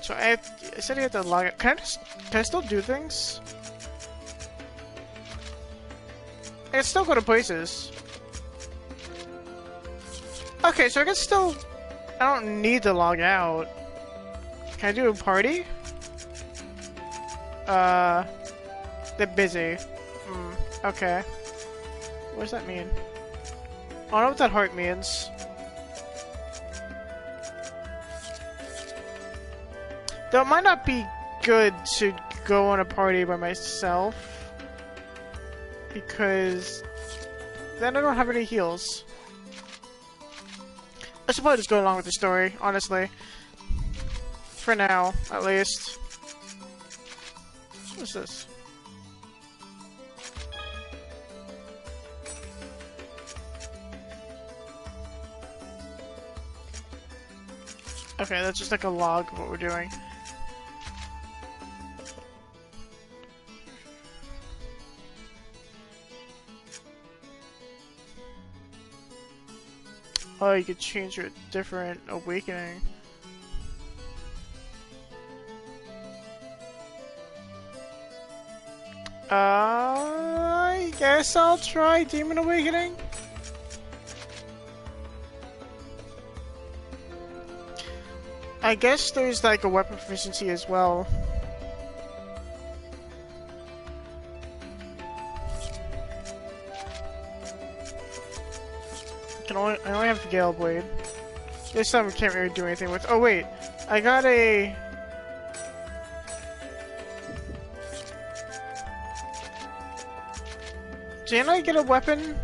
So I said you had to log out. Can I still do things? I can still go to places. Okay, so I can still... I don't need to log out. Can I do a party? They're busy. Okay. What does that mean? I don't know what that heart means. Though it might not be good to go on a party by myself. Because then I don't have any heals. I should probably just go along with the story, honestly. For now, at least. What's this? Okay, that's just like a log of what we're doing. Oh, you could change your different awakening. I guess I'll try Demon Awakening. I guess there's like a weapon proficiency as well. I only have the Gale Blade. This time we can't really do anything with. Oh wait, I got a. Didn't I get a weapon?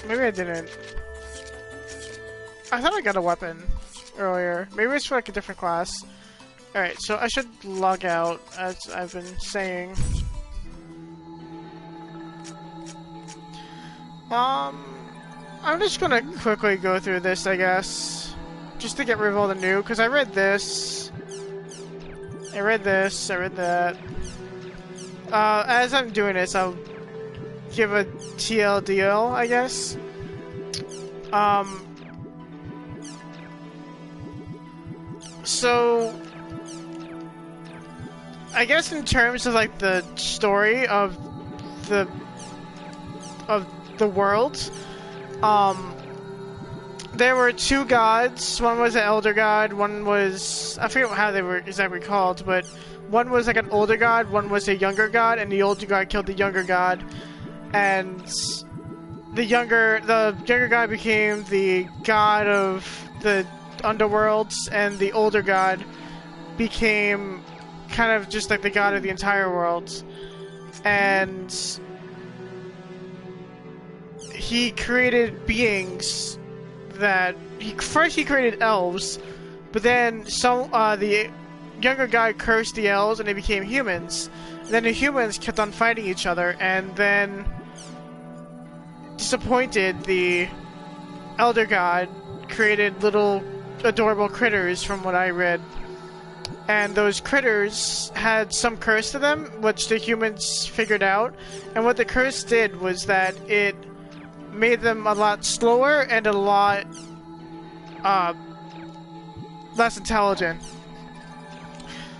Maybe I didn't. I thought I got a weapon earlier. Maybe it's for like a different class. Alright, so I should log out, as I've been saying. I'm just gonna quickly go through this, I guess. Just to get rid of all the new, because I read this. I read this, I read that. As I'm doing this, I'll give a TLDL, I guess. So I guess in terms of like the story of the world, there were two gods. One was an elder god, one was, I forget how they were exactly called, but one was like an older god, one was a younger god, and the older god killed the younger god, and the younger god became the god of the underworlds, and the older god became kind of just like the god of the entire world. And he created beings that first he created elves, but then the younger god cursed the elves and they became humans. And then the humans kept on fighting each other, and then disappointed, the elder god created little adorable critters, from what I read. And those critters had some curse to them, which the humans figured out. And what the curse did was that it made them a lot slower and a lot less intelligent.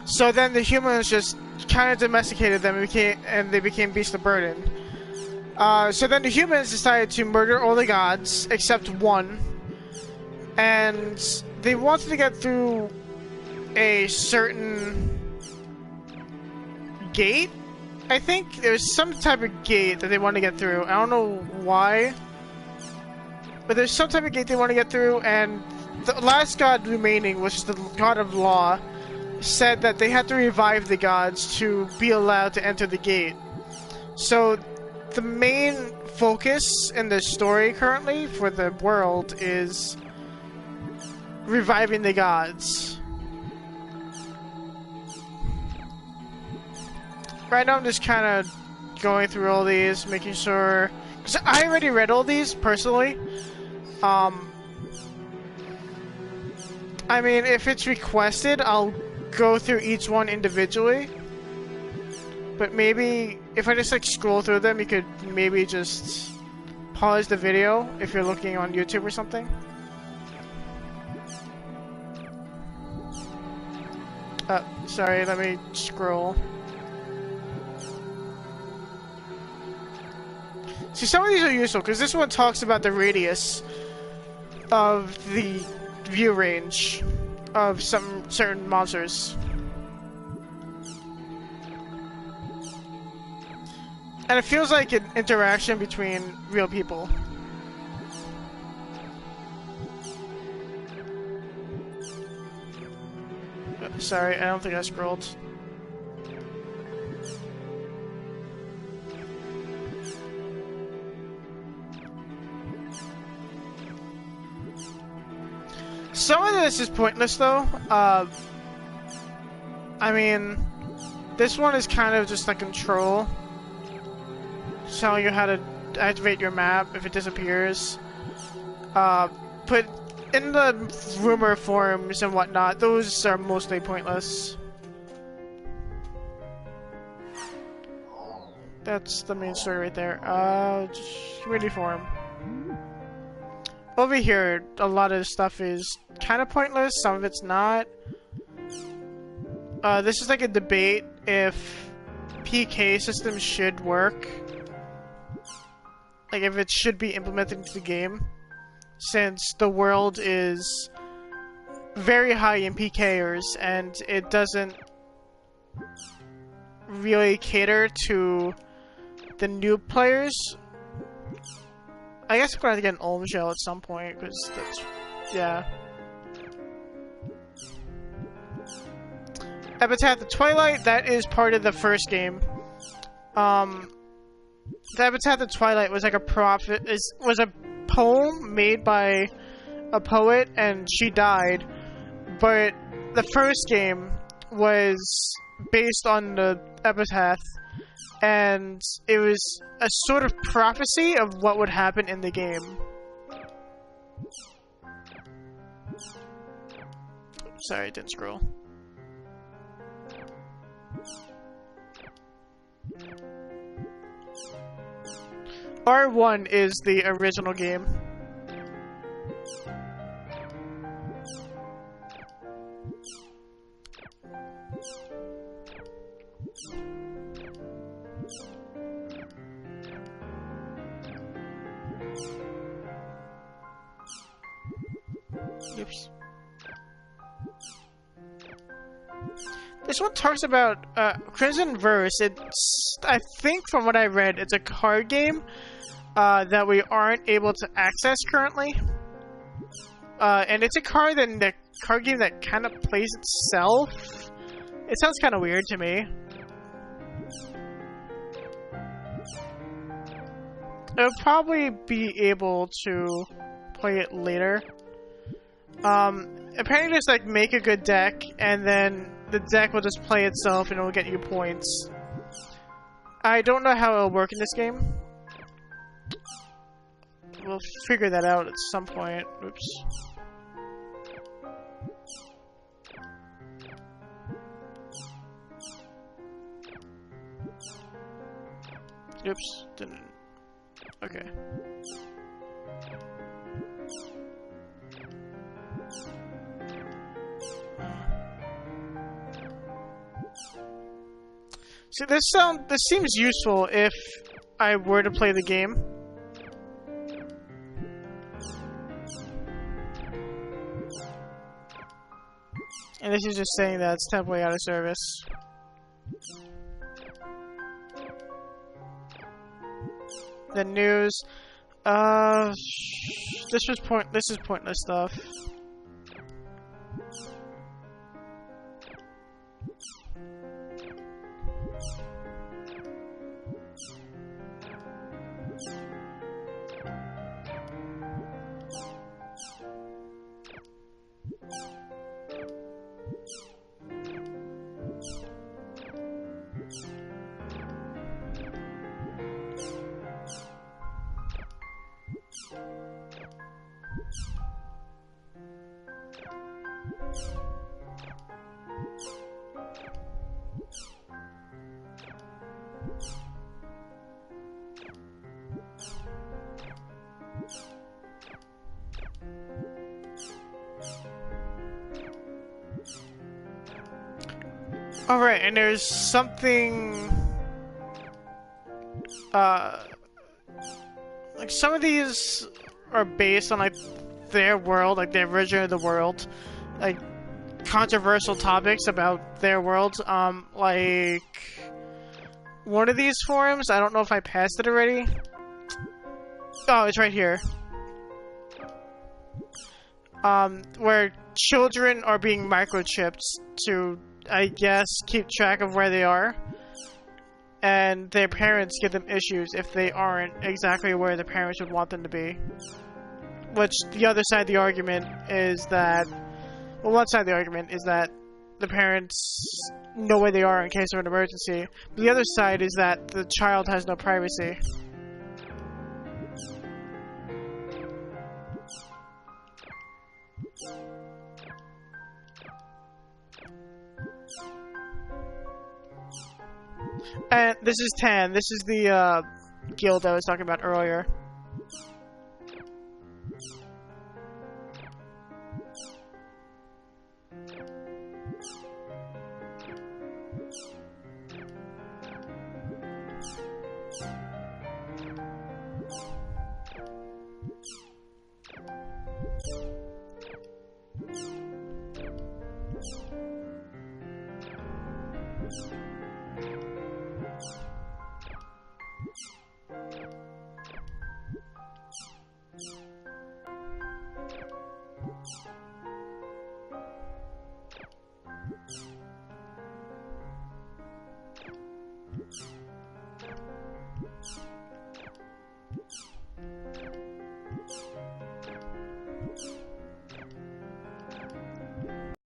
So then the humans just kind of domesticated them and they became beasts of burden. So then the humans decided to murder all the gods except one, and they wanted to get through a certain gate. I think there's some type of gate that they want to get through. I don't know why, but there's some type of gate they want to get through, and the last god remaining, which is the god of law, said that they had to revive the gods to be allowed to enter the gate. So the main focus in the story currently for the world is reviving the gods. Right now I'm just kind of going through all these, making sure, because I already read all these personally. I mean, if it's requested, I'll go through each one individually. But maybe if I just like scroll through them, you could maybe just pause the video if you're looking on YouTube or something. Sorry, let me scroll. See, some of these are useful, because this one talks about the radius of the view range of some certain monsters. And it feels like an interaction between real people. Sorry, I don't think I scrolled. Some of this is pointless, though. I mean, this one is kind of just a control. Telling you how to activate your map if it disappears. Put in the rumor forums and whatnot, those are mostly pointless. That's the main story right there. Community forum. Over here, a lot of stuff is kind of pointless, some of it's not. This is like a debate if PK systems should work. Like if it should be implemented into the game. Since the world is very high in PKers and it doesn't really cater to the new players. I guess I'm gonna have to get an Olm shell at some point, because that's... yeah. Epitaph the Twilight, that is part of the first game. The Epitaph the Twilight was like a was a poem made by a poet, and she died. But the first game was based on the Epitaph, and it was a sort of prophecy of what would happen in the game. Sorry, I didn't scroll. R1 is the original game. Oops. This one talks about Crimson Verse. It's, I think from what I read, it's a card game that we aren't able to access currently. And it's a card game that kind of plays itself. It sounds kind of weird to me. I'll probably be able to play it later. Apparently just like make a good deck, and then the deck will just play itself and it will get you points. I don't know how it'll work in this game. We'll figure that out at some point. Oops. Oops, didn't. Okay. See, this seems useful if I were to play the game. And this is just saying that it's temporarily out of service. The news. This is pointless stuff. Alright, and there's something... like some of these are based on like their world, like the origin of the world, like controversial topics about their world. Like one of these forums, I don't know if I passed it already. Oh, it's right here. Where children are being microchipped to, I guess, keep track of where they are. And their parents give them issues if they aren't exactly where the parents would want them to be. Which, the other side of the argument is that... Well, one side of the argument is that the parents know where they are in case of an emergency. But the other side is that the child has no privacy. And this is Tan. This is the guild I was talking about earlier.